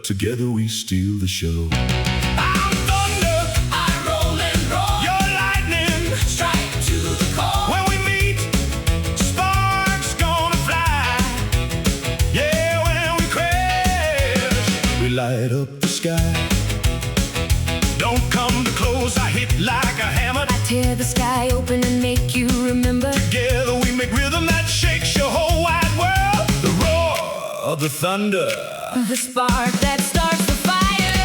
but together we steal the show. I'm thunder, I roll and roar. You're lightning, strike to the core. When we meet, sparks gonna fly. Yeah, when we crash, We light up the sky. don't come too close, I hit like a hammer. I tear the sky open and make you remember. Together we make rhythm that shakes your whole wide world. The roar of the thunder, The spark that starts the fire.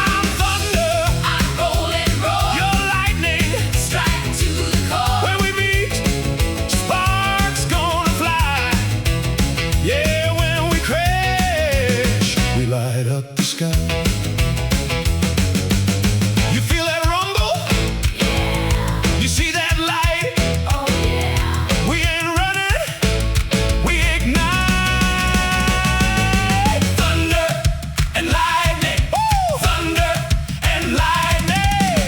I'm thunder, I roll and roar. you're lightning, Strike to the core. when we meet, sparks gonna fly. Yeah, when we crash, We light up the sky. you feel that rumble? You see that light? Oh yeah. We ain't running, we ignite. Thunder and lightning, thunder and lightning.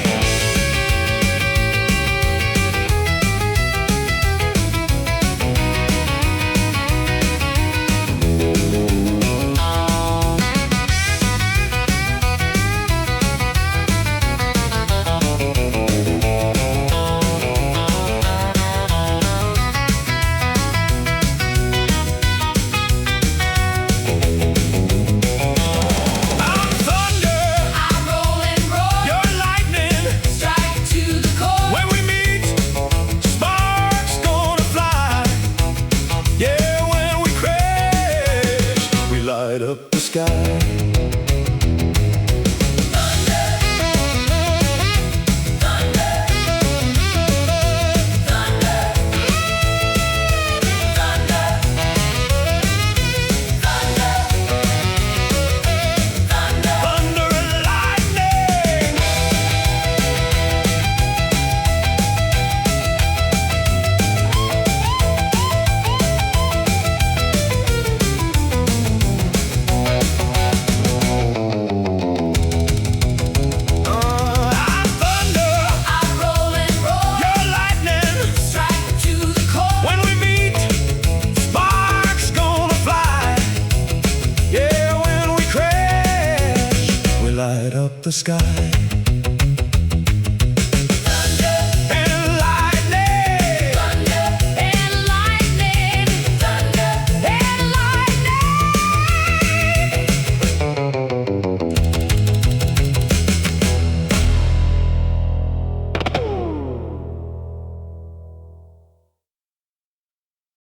I'm thunder, I roll and roar. you're lightning. Strike to the core. When we meet, sparks gonna fly. Yeah, when we crash, We light up the sky. thunder and lightning. I'm thunder, I roll and roar. you're lightning. Strike to the core. When we meet, sparks gonna fly. Yeah, when we crash, We light up the sky.